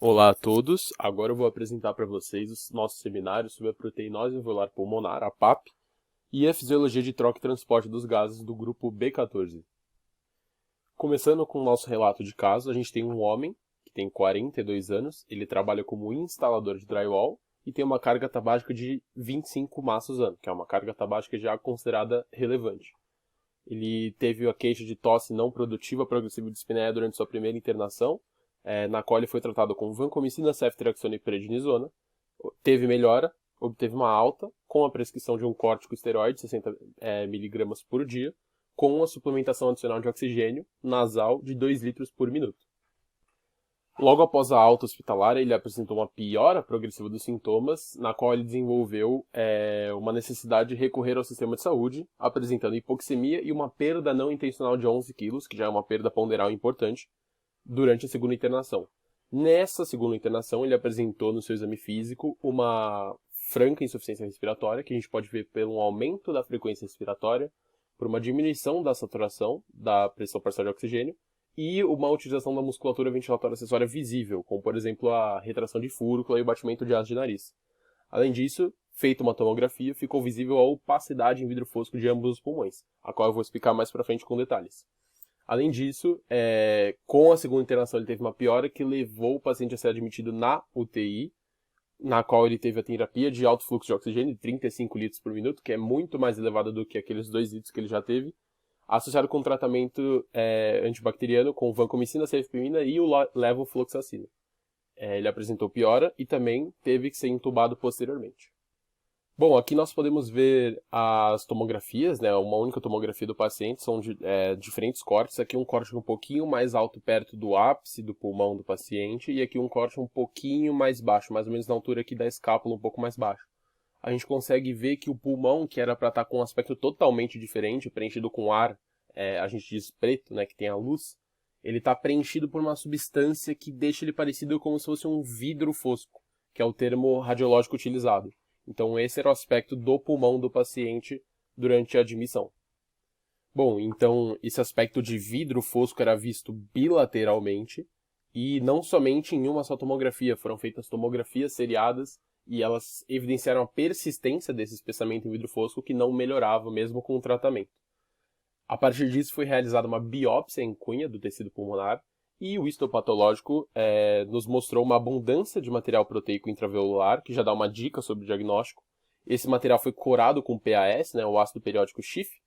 Olá a todos, agora eu vou apresentar para vocês o nosso seminário sobre a proteinose alveolar pulmonar, a PAP, e a fisiologia de troca e transporte dos gases do grupo B14. Começando com o nosso relato de caso, a gente tem um homem que tem 42 anos, ele trabalha como instalador de drywall e tem uma carga tabágica de 25 maços ano, que é uma carga tabágica já considerada relevante. Ele teve a queixa de tosse não produtiva progressiva de dispneia durante sua primeira internação, na qual ele foi tratado com vancomicina, ceftriaxona e prednisona. Teve melhora, obteve uma alta com a prescrição de um corticosteroide, 60 mg por dia, com a suplementação adicional de oxigênio nasal de 2 litros por minuto. Logo após a alta hospitalar, ele apresentou uma piora progressiva dos sintomas, na qual ele desenvolveu uma necessidade de recorrer ao sistema de saúde, apresentando hipoxemia e uma perda não intencional de 11 quilos, que já é uma perda ponderal importante, durante a segunda internação. Nessa segunda internação, ele apresentou no seu exame físico uma franca insuficiência respiratória, que a gente pode ver pelo aumento da frequência respiratória, por uma diminuição da saturação da pressão parcial de oxigênio, e uma utilização da musculatura ventilatória acessória visível, como por exemplo a retração de fúrcula e o batimento de asa de nariz. Além disso, feita uma tomografia, ficou visível a opacidade em vidro fosco de ambos os pulmões, a qual eu vou explicar mais para frente com detalhes. Além disso, com a segunda internação ele teve uma piora que levou o paciente a ser admitido na UTI, na qual ele teve a terapia de alto fluxo de oxigênio de 35 litros por minuto, que é muito mais elevada do que aqueles 2 litros que ele já teve, associado com tratamento antibacteriano com vancomicina, cefepimina e o levofloxacina. Ele apresentou piora e também teve que ser entubado posteriormente. Bom, aqui nós podemos ver as tomografias, né? Uma única tomografia do paciente, são diferentes cortes. Aqui um corte um pouquinho mais alto perto do ápice do pulmão do paciente e aqui um corte um pouquinho mais baixo, mais ou menos na altura aqui da escápula, um pouco mais baixo. A gente consegue ver que o pulmão, que era para estar com um aspecto totalmente diferente, preenchido com ar, a gente diz preto, né, que tem a luz, ele está preenchido por uma substância que deixa ele parecido como se fosse um vidro fosco, que é o termo radiológico utilizado. Então esse era o aspecto do pulmão do paciente durante a admissão. Bom, então esse aspecto de vidro fosco era visto bilateralmente e não somente em uma só tomografia, foram feitas tomografias seriadas e elas evidenciaram a persistência desse espessamento em vidro fosco que não melhorava mesmo com o tratamento. A partir disso foi realizada uma biópsia em cunha do tecido pulmonar e o histopatológico nos mostrou uma abundância de material proteico intraveolular, que já dá uma dica sobre o diagnóstico. Esse material foi corado com PAS, né, o ácido periódico Schiff,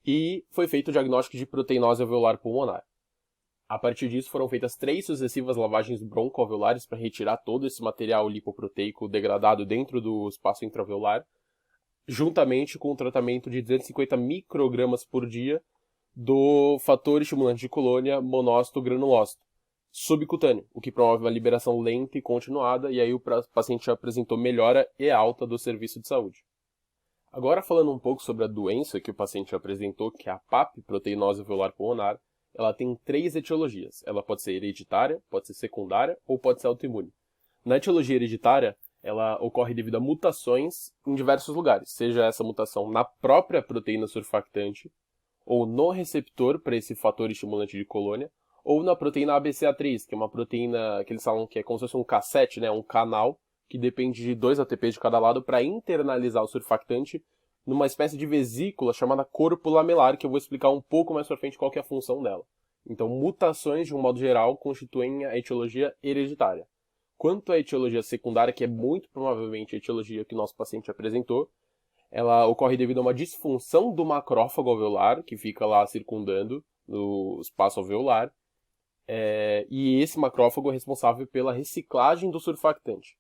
e foi feito o diagnóstico de proteinose alveolar pulmonar. A partir disso foram feitas 3 sucessivas lavagens broncoalveolares para retirar todo esse material lipoproteico degradado dentro do espaço intraalveolar, juntamente com o tratamento de 250 microgramas por dia do fator estimulante de colônia monócito granulócito subcutâneo, o que promove uma liberação lenta e continuada, e aí o paciente já apresentou melhora e alta do serviço de saúde. Agora falando um pouco sobre a doença que o paciente apresentou, que é a PAP, proteinose alveolar pulmonar, ela tem 3 etiologias. Ela pode ser hereditária, pode ser secundária ou pode ser autoimune. Na etiologia hereditária, ela ocorre devido a mutações em diversos lugares, seja essa mutação na própria proteína surfactante, ou no receptor para esse fator estimulante de colônia, ou na proteína ABCA3, que é uma proteína que eles falam que é como se fosse um cassete, né, um canal, que depende de 2 ATPs de cada lado para internalizar o surfactante numa espécie de vesícula chamada corpo lamelar, que eu vou explicar um pouco mais pra frente qual que é a função dela. Então, mutações, de um modo geral, constituem a etiologia hereditária. Quanto à etiologia secundária, que é muito provavelmente a etiologia que o nosso paciente apresentou, ela ocorre devido a uma disfunção do macrófago alveolar, que fica lá circundando no espaço alveolar, e esse macrófago é responsável pela reciclagem do surfactante.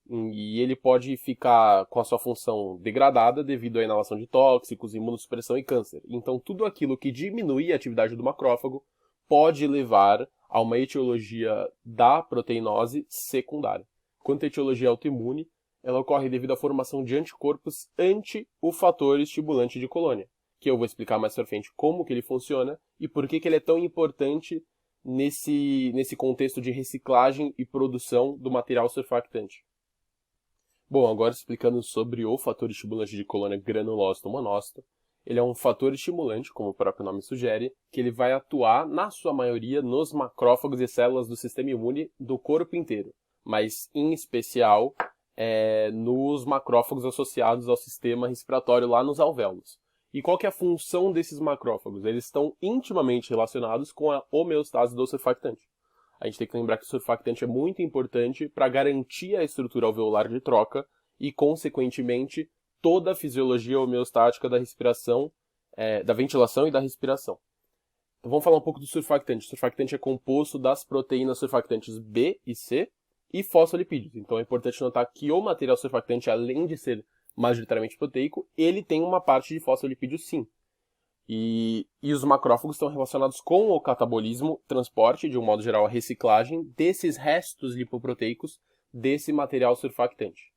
E ele pode ficar com a sua função degradada devido à inalação de tóxicos, imunossupressão e câncer. Então, tudo aquilo que diminui a atividade do macrófago pode levar a uma etiologia da proteinose secundária. Quanto à etiologia autoimune, ela ocorre devido à formação de anticorpos anti o fator estimulante de colônia, que eu vou explicar mais pra frente como que ele funciona e por que ele é tão importante nesse contexto de reciclagem e produção do material surfactante. Bom, agora explicando sobre o fator estimulante de colônia granulócito monócito, ele é um fator estimulante, como o próprio nome sugere, que ele vai atuar, na sua maioria, nos macrófagos e células do sistema imune do corpo inteiro. mas em especial nos macrófagos associados ao sistema respiratório lá nos alvéolos. E qual que é a função desses macrófagos? Eles estão intimamente relacionados com a homeostase do surfactante. A gente tem que lembrar que o surfactante é muito importante para garantir a estrutura alveolar de troca e, consequentemente, toda a fisiologia homeostática da respiração, da ventilação e da respiração. Então vamos falar um pouco do surfactante. O surfactante é composto das proteínas surfactantes B e C e fosfolipídios. Então é importante notar que o material surfactante, além de ser majoritariamente proteico, ele tem uma parte de fosfolipídio sim. E os macrófagos estão relacionados com o catabolismo, transporte, de um modo geral, a reciclagem desses restos lipoproteicos desse material surfactante.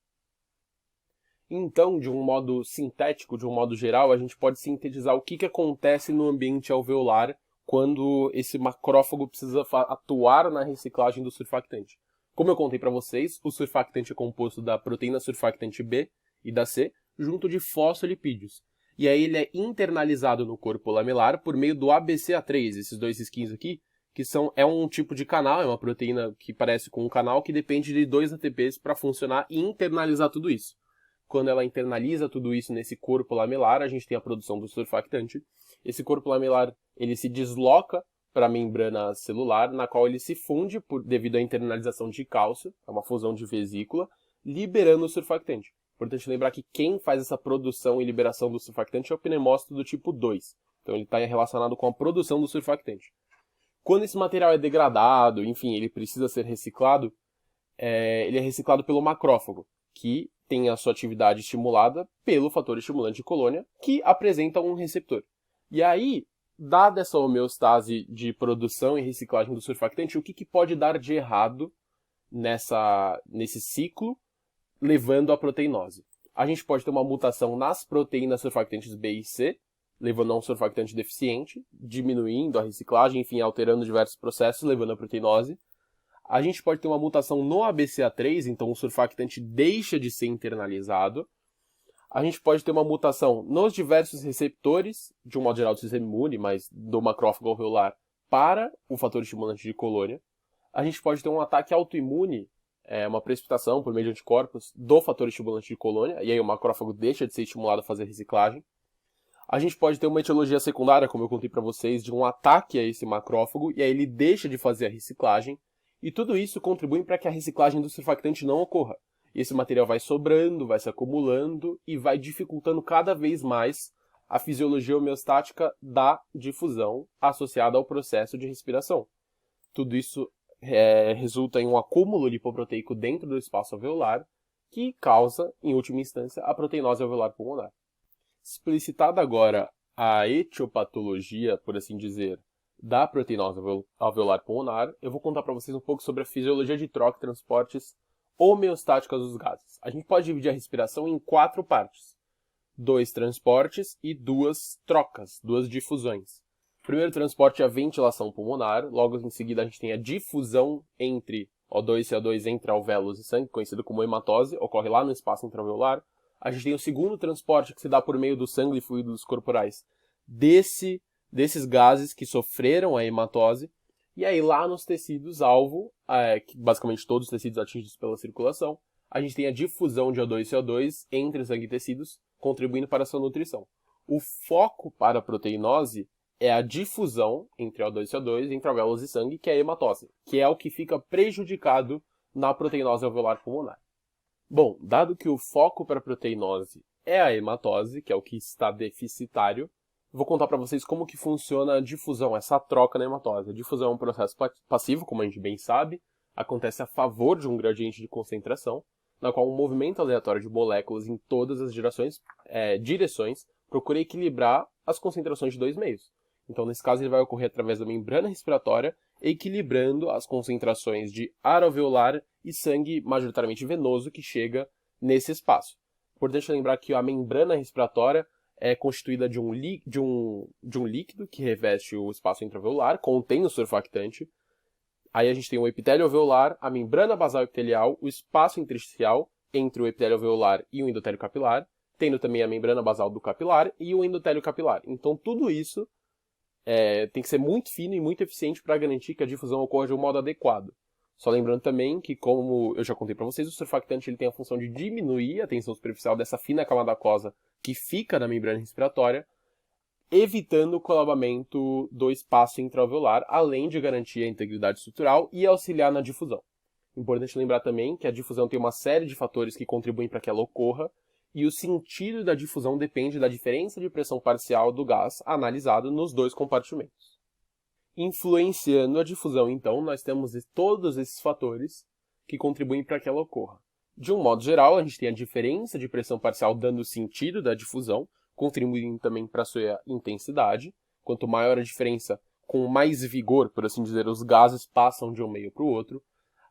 Então, de um modo sintético, de um modo geral, a gente pode sintetizar o que acontece no ambiente alveolar quando esse macrófago precisa atuar na reciclagem do surfactante. Como eu contei para vocês, o surfactante é composto da proteína surfactante B e da C, junto de fosfolipídios. E aí ele é internalizado no corpo lamelar por meio do ABCA3, esses dois risquinhos aqui, que é um tipo de canal, é uma proteína que parece com um canal que depende de 2 ATPs para funcionar e internalizar tudo isso. Quando ela internaliza tudo isso nesse corpo lamelar, a gente tem a produção do surfactante. Esse corpo lamelar ele se desloca para a membrana celular, na qual ele se funde devido à internalização de cálcio, é uma fusão de vesícula, liberando o surfactante. Importante lembrar que quem faz essa produção e liberação do surfactante é o pneumócito do tipo 2. Então ele está relacionado com a produção do surfactante. Quando esse material é degradado, enfim, ele precisa ser reciclado, ele é reciclado pelo macrófago, que tem a sua atividade estimulada pelo fator estimulante de colônia, que apresenta um receptor. E aí, dada essa homeostase de produção e reciclagem do surfactante, o que pode dar de errado nesse ciclo, levando à proteinose? A gente pode ter uma mutação nas proteínas surfactantes B e C, levando a um surfactante deficiente, diminuindo a reciclagem, enfim, alterando diversos processos, levando à proteinose. A gente pode ter uma mutação no ABCA3, então o surfactante deixa de ser internalizado. A gente pode ter uma mutação nos diversos receptores, de um modo geral do sistema imune, mas do macrófago alveolar, para o fator estimulante de colônia. A gente pode ter um ataque autoimune, uma precipitação por meio de anticorpos do fator estimulante de colônia, e aí o macrófago deixa de ser estimulado a fazer reciclagem. A gente pode ter uma etiologia secundária, como eu contei para vocês, de um ataque a esse macrófago, e aí ele deixa de fazer a reciclagem, e tudo isso contribui para que a reciclagem do surfactante não ocorra. E esse material vai sobrando, vai se acumulando e vai dificultando cada vez mais a fisiologia homeostática da difusão associada ao processo de respiração. Tudo isso resulta em um acúmulo lipoproteico dentro do espaço alveolar, que causa, em última instância, a proteinose alveolar pulmonar. Explicitada agora a etiopatologia, por assim dizer, da proteinose alveolar pulmonar, eu vou contar para vocês um pouco sobre a fisiologia de troca e transportes homeostáticas dos gases. A gente pode dividir a respiração em 4 partes: 2 transportes e 2 trocas, 2 difusões. O primeiro transporte é a ventilação pulmonar, logo em seguida a gente tem a difusão entre O2 e CO2 entre alvéolos e sangue, conhecido como hematose, ocorre lá no espaço intraalveolar. A gente tem o segundo transporte que se dá por meio do sangue e fluidos corporais desses gases que sofreram a hematose, e aí lá nos tecidos alvo, que basicamente todos os tecidos atingidos pela circulação, a gente tem a difusão de O2 e CO2 entre sangue e tecidos, contribuindo para a sua nutrição. O foco para a proteinose é a difusão entre O2 e CO2, entre alvéolos e sangue, que é a hematose, que é o que fica prejudicado na proteinose alveolar pulmonar. Bom, dado que o foco para a proteinose é a hematose, que é o que está deficitário, vou contar para vocês como que funciona a difusão, essa troca na hematose. A difusão é um processo passivo, como a gente bem sabe, acontece a favor de um gradiente de concentração, na qual um movimento aleatório de moléculas em todas as direções procura equilibrar as concentrações de 2 meios. Então, nesse caso, ele vai ocorrer através da membrana respiratória, equilibrando as concentrações de ar alveolar e sangue majoritariamente venoso que chega nesse espaço. Importante lembrar que a membrana respiratória é constituída de um líquido que reveste o espaço intraalveolar, contém o surfactante. Aí a gente tem o epitélio alveolar, a membrana basal epitelial, o espaço intersticial entre o epitélio alveolar e o endotélio capilar, tendo também a membrana basal do capilar e o endotélio capilar. Então tudo isso tem que ser muito fino e muito eficiente para garantir que a difusão ocorra de um modo adequado. Só lembrando também que, como eu já contei para vocês, o surfactante ele tem a função de diminuir a tensão superficial dessa fina camada aquosa que fica na membrana respiratória, evitando o colabamento do espaço intraalveolar, além de garantir a integridade estrutural e auxiliar na difusão. Importante lembrar também que a difusão tem uma série de fatores que contribuem para que ela ocorra, e o sentido da difusão depende da diferença de pressão parcial do gás analisado nos dois compartimentos. Influenciando a difusão, então, nós temos todos esses fatores que contribuem para que ela ocorra. De um modo geral, a gente tem a diferença de pressão parcial dando o sentido da difusão, contribuindo também para a sua intensidade. Quanto maior a diferença, com mais vigor, por assim dizer, os gases passam de um meio para o outro.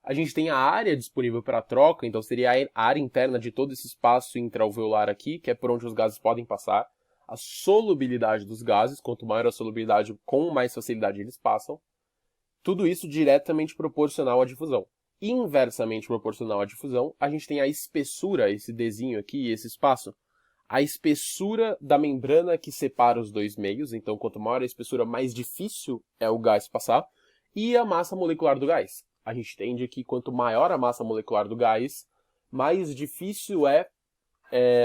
A gente tem a área disponível para a troca, então seria a área interna de todo esse espaço intraalveolar aqui, que é por onde os gases podem passar. A solubilidade dos gases, quanto maior a solubilidade, com mais facilidade eles passam. Tudo isso diretamente proporcional à difusão. Inversamente proporcional à difusão, a gente tem a espessura, esse Dzinho aqui, esse espaço, a espessura da membrana que separa os dois meios, então quanto maior a espessura, mais difícil é o gás passar, e a massa molecular do gás. A gente entende que quanto maior a massa molecular do gás, mais difícil é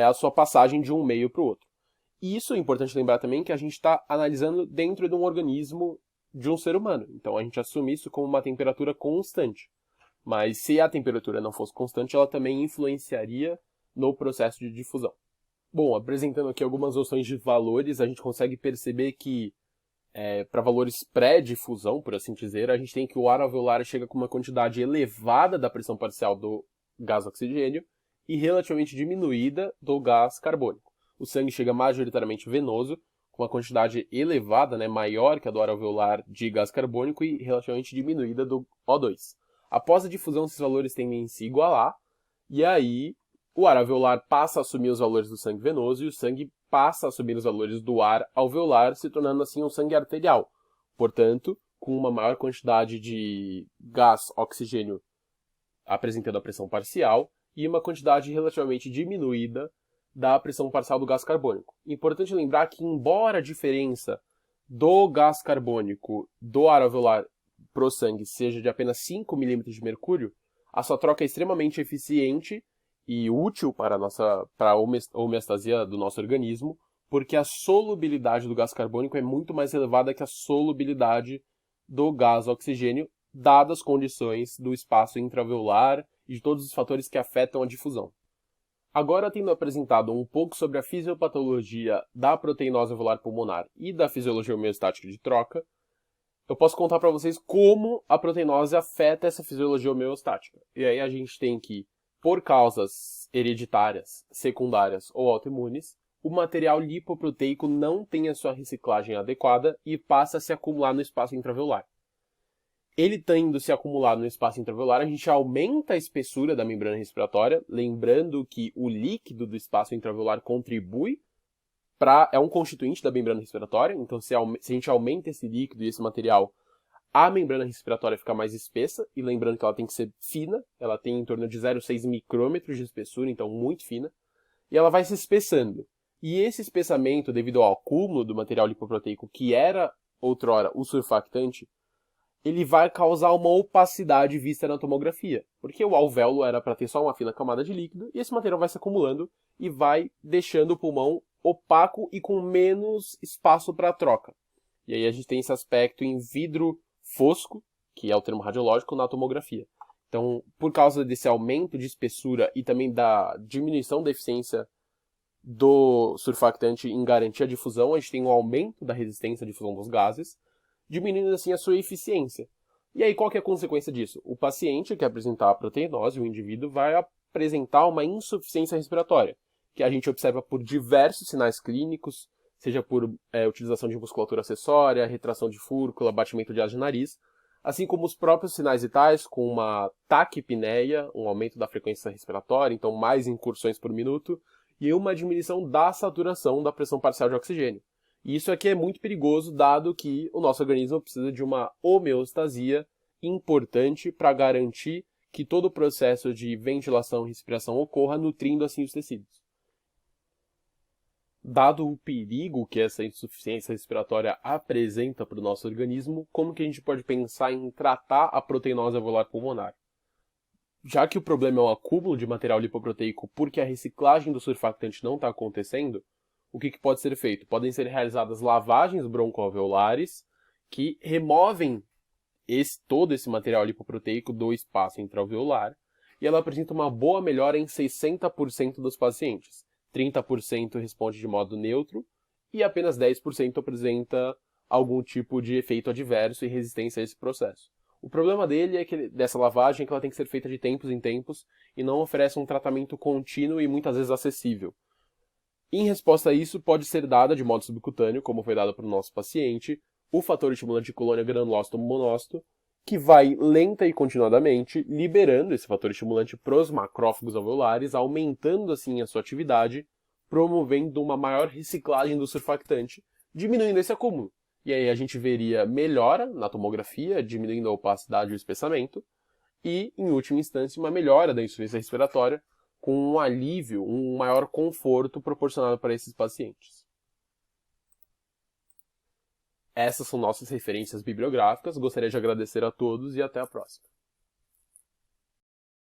a sua passagem de um meio para o outro. E isso é importante lembrar também que a gente está analisando dentro de um organismo de um ser humano. Então a gente assume isso como uma temperatura constante. Mas se a temperatura não fosse constante, ela também influenciaria no processo de difusão. Bom, apresentando aqui algumas noções de valores, a gente consegue perceber que para valores pré-difusão, por assim dizer, a gente tem que o ar alveolar chega com uma quantidade elevada da pressão parcial do gás oxigênio e relativamente diminuída do gás carbônico. O sangue chega majoritariamente venoso, com uma quantidade elevada, maior que a do ar alveolar de gás carbônico e relativamente diminuída do O2. Após a difusão, esses valores tendem a se igualar, e aí o ar alveolar passa a assumir os valores do sangue venoso e o sangue passa a assumir os valores do ar alveolar, se tornando assim um sangue arterial. Portanto, com uma maior quantidade de gás oxigênio apresentando a pressão parcial e uma quantidade relativamente diminuída da pressão parcial do gás carbônico. Importante lembrar que, embora a diferença do gás carbônico do ar alveolar para o sangue seja de apenas 5 milímetros de mercúrio, a sua troca é extremamente eficiente e útil para a homeostasia do nosso organismo, porque a solubilidade do gás carbônico é muito mais elevada que a solubilidade do gás oxigênio, dadas as condições do espaço intraalveolar e de todos os fatores que afetam a difusão. Agora, tendo apresentado um pouco sobre a fisiopatologia da proteinose alveolar pulmonar e da fisiologia homeostática de troca, eu posso contar para vocês como a proteinose afeta essa fisiologia homeostática. E aí a gente tem que, por causas hereditárias, secundárias ou autoimunes, o material lipoproteico não tem a sua reciclagem adequada e passa a se acumular no espaço intraalveolar. Ele tendo se acumulado no espaço intraalveolar, a gente aumenta a espessura da membrana respiratória, lembrando que o líquido do espaço intraalveolar contribui é um constituinte da membrana respiratória, então se a gente aumenta esse líquido e esse material, a membrana respiratória fica mais espessa, e lembrando que ela tem que ser fina, ela tem em torno de 0,6 micrômetros de espessura, então muito fina, e ela vai se espessando. E esse espessamento, devido ao acúmulo do material lipoproteico, que era outrora o surfactante, ele vai causar uma opacidade vista na tomografia, porque o alvéolo era para ter só uma fina camada de líquido, e esse material vai se acumulando e vai deixando o pulmão opaco e com menos espaço para troca. E aí a gente tem esse aspecto em vidro fosco, que é o termo radiológico, na tomografia. Então, por causa desse aumento de espessura e também da diminuição da eficiência do surfactante em garantir a difusão, a gente tem um aumento da resistência à difusão dos gases, diminuindo assim a sua eficiência. E aí qual que é a consequência disso? O paciente que apresentar a proteinose, o indivíduo, vai apresentar uma insuficiência respiratória, que a gente observa por diversos sinais clínicos, seja por utilização de musculatura acessória, retração de fúrcula, batimento de asa de nariz, assim como os próprios sinais vitais, com uma taquipneia, um aumento da frequência respiratória, então mais incursões por minuto, e uma diminuição da saturação da pressão parcial de oxigênio. E isso aqui é muito perigoso, dado que o nosso organismo precisa de uma homeostasia importante para garantir que todo o processo de ventilação e respiração ocorra, nutrindo assim os tecidos. Dado o perigo que essa insuficiência respiratória apresenta para o nosso organismo, como que a gente pode pensar em tratar a proteinose alveolar pulmonar? Já que o problema é o acúmulo de material lipoproteico porque a reciclagem do surfactante não está acontecendo, o que pode ser feito? Podem ser realizadas lavagens broncoalveolares que removem todo esse material lipoproteico do espaço intraalveolar e ela apresenta uma boa melhora em 60% dos pacientes. 30% responde de modo neutro e apenas 10% apresenta algum tipo de efeito adverso e resistência a esse processo. O problema dessa lavagem é que ela tem que ser feita de tempos em tempos e não oferece um tratamento contínuo e muitas vezes acessível. Em resposta a isso, pode ser dada de modo subcutâneo, como foi dado para o nosso paciente, o fator estimulante de colônia granulócito monócito, que vai lenta e continuadamente liberando esse fator estimulante para os macrófagos alveolares, aumentando assim a sua atividade, promovendo uma maior reciclagem do surfactante, diminuindo esse acúmulo. E aí a gente veria melhora na tomografia, diminuindo a opacidade e o espessamento, e, em última instância, uma melhora da insuficiência respiratória, com um alívio, um maior conforto proporcionado para esses pacientes. Essas são nossas referências bibliográficas. Gostaria de agradecer a todos e até a próxima.